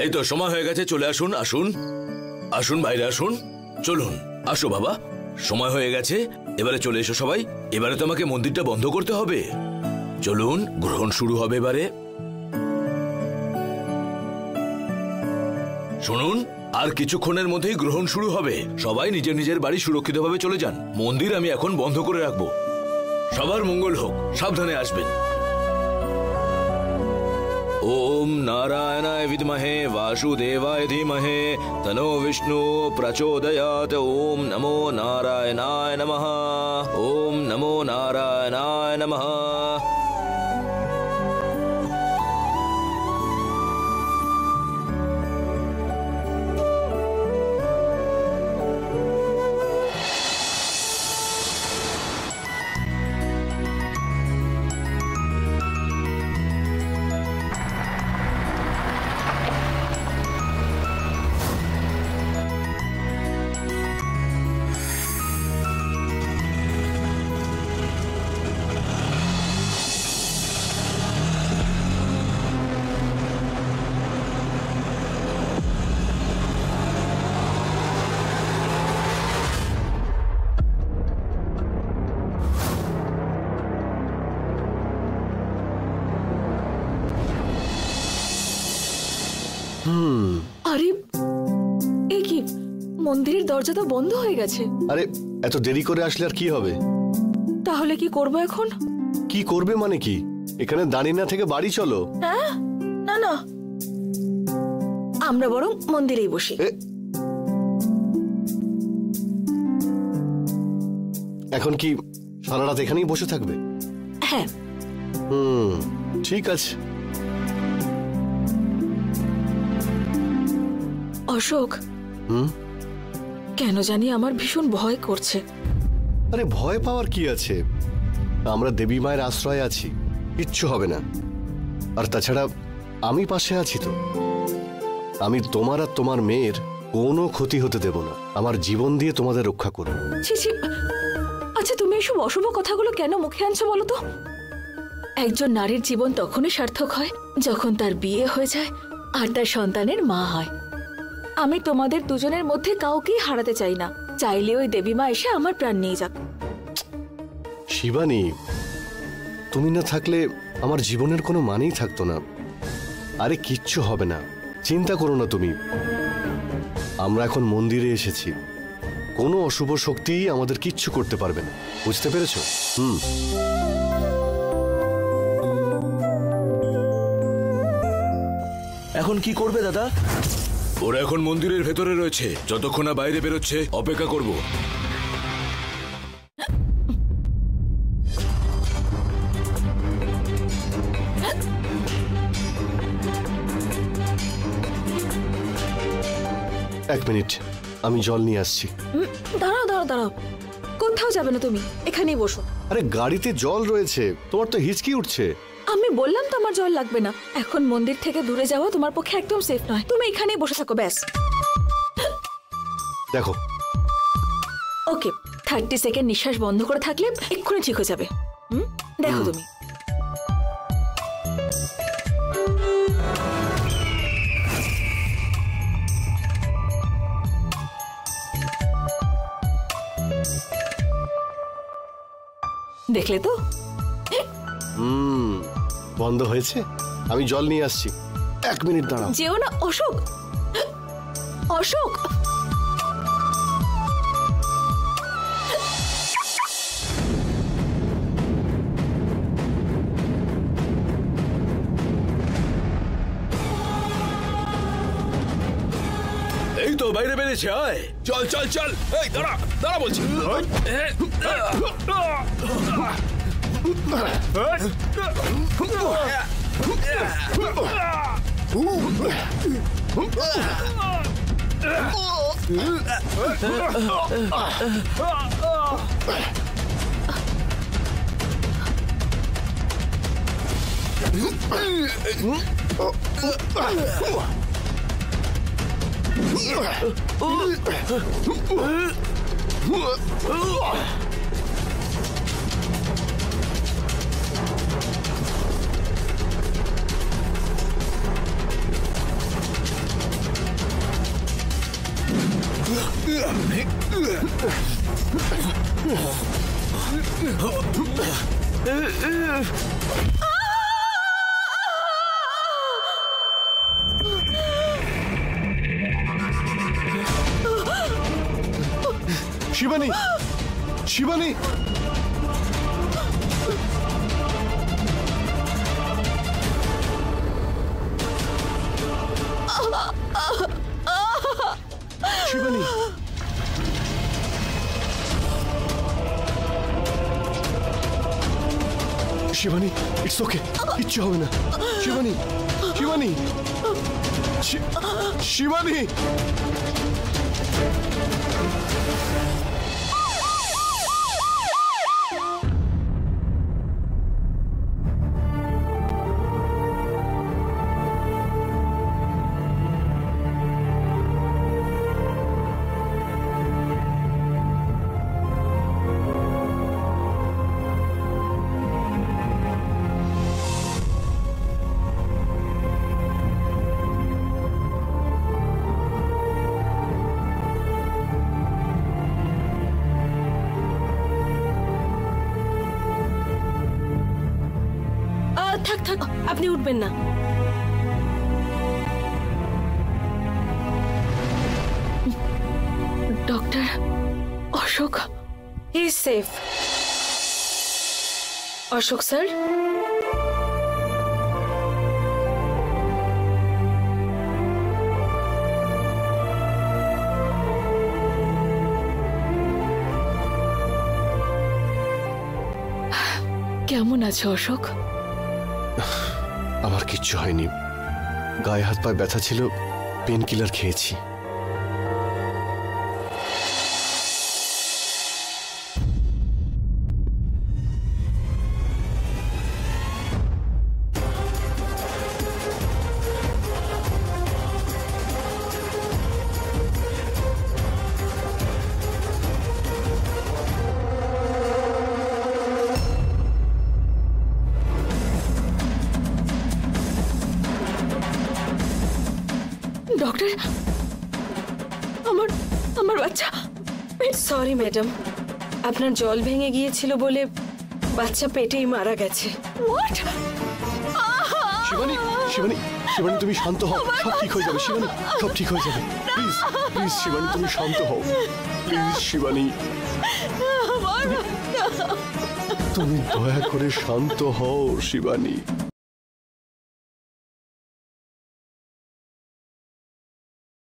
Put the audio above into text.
এই তো সময় হয়ে গেছে, চলে আসুন। আসুন আসুন বাইরে আসুন, চলুন আসো বাবা, সময় হয়ে গেছে, এবারে চলে এসো সবাই। এবারে তো আমাকে মন্দিরটা বন্ধ করতে হবে। চলুন, গ্রহণ শুরু হবে এবারে। শুনুন, আর কিছুক্ষণের মধ্যেই গ্রহণ শুরু হবে। সবাই নিজের নিজের বাড়ি সুরক্ষিতভাবে চলে যান। মন্দির আমি এখন বন্ধ করে রাখবো। সবার মঙ্গল হোক, সাবধানে আসবেন। ওম নারায়ণায় বিদ্মহে বাসুদেবায় ধীমহে তনো বিষ্ণু প্রচোদয়াৎ। ওম নমো নারায়ণায় নমঃ। ওম নমো নারায়ণায় নমঃ। আরে এ কি, মন্দিরের দরজা তো বন্ধ হয়ে গেছে। আরে এত দেরি করে আসলে আর কি হবে? তাহলে কি করবো এখন? কি করবে মানে কি? এখানে দাঁড়িয়ে না থেকে বাড়ি চলো। হ্যাঁ, না না, আমরা বরং মন্দিরেই বসি। এখন কি সারা রাত এখানেই বসে থাকবে? হ্যাঁ। ঠিক আছে। অশোক, কেন জানি আমার ভীষণ ভয় করছে। আরে ভয় পাওয়ার কি আছে? আমরা দেবী মায়ের আশ্রয়ে আছি, কিচ্ছু হবে না। আর তাছাড়া আমি পাশে আছি তো। আমি তোমার আর তোমার মেয়ের কোনো ক্ষতি হতে দেব না। আমার জীবন দিয়ে তোমাদের রক্ষা করব। ছি ছি, আচ্ছা তুমি এসব অশুভ কথাগুলো কেন মুখে আনছো বলো তো? একজন নারীর জীবন তখনই সার্থক হয় যখন তার বিয়ে হয়ে যায় আর তার সন্তানের মা হয়। আমি তোমাদের দুজনের মধ্যে কাউকেই হারাতে চাই না। চাইলে ওই দেবী মা এসে আমার প্রাণ নিয়ে যাক। শিবানী, তুমি না থাকলে আমার জীবনের কোনো মানেই থাকতো না। আরে কিচ্ছু হবে না, চিন্তা করো না তুমি। আমরা এখন মন্দিরে এসেছি, কোনো অশুভ শক্তি আমাদের কিচ্ছু করতে পারবে না, বুঝতে পেরেছো? এখন কি করবে দাদা? ওরা এখন মন্দিরের ভেতরে রয়েছে, যতক্ষণ না বাইরে বেরোচ্ছে অপেক্ষা করব। এক মিনিট, আমি জল নিয়ে আসছি। দাঁড়াও দাঁড়াও দাঁড়াও, কোথাও যাবে না তুমি, এখানেই বসো। আরে গাড়িতে জল রয়েছে, তোমার তো হিচকি উঠছে। আমি বললাম তো আমার জল লাগবে না। এখন মন্দির থেকে দূরে যাওয়া তোমার পক্ষে একদম সেফ নয়। তুমি এখানেই বসে থাকো, ব্যাস। দেখো, ওকে, 30 সেকেন্ড নিঃশ্বাস বন্ধ করে থাকলে এক্ষুনি ঠিক হয়ে যাবে। দেখো তুমি। দেখলে তো? বন্ধ হয়েছে। আমি জল নিয়ে আসছি, 1 মিনিট দাঁড়াও। যেও না অশোক, অশোক। এই তো বাইরে বেরিয়েছে, আয় চল চল চল। এই দাঁড়া দাঁড়া বলছি। শিবানী, শিবানী, শিবানী, শিবানী, ইটস ওকে, কিচ্ছু হবে না। শিবানী, শিবানী, শিবানী। থাক থাক, আপনি উঠবেন না। Doctor Ashok, he is safe. Ashok sir, কেমন আছো অশোক? আমার কিচ্ছু হয়নি, গায়ে হাত পায়ে ব্যথা ছিল, পেন কিলার খেয়েছি। ডক্টর, আমার আমার বাচ্চা। সরি ম্যাডাম, আপনার জল ভেঙে গিয়েছিল বলে বাচ্চা পেটেই মারা গেছে। হোয়াট? শিবানী, শিবানী, শিবানী, তুমি শান্ত হও, সব ঠিক হয়ে যাবে। শিবানী, সব ঠিক হয়ে যাবে। প্লিজ, প্লিজ শিবানী, তুমি শান্ত হও, প্লিজ শিবানী, তুমি দয়া করে শান্ত হও শিবানী।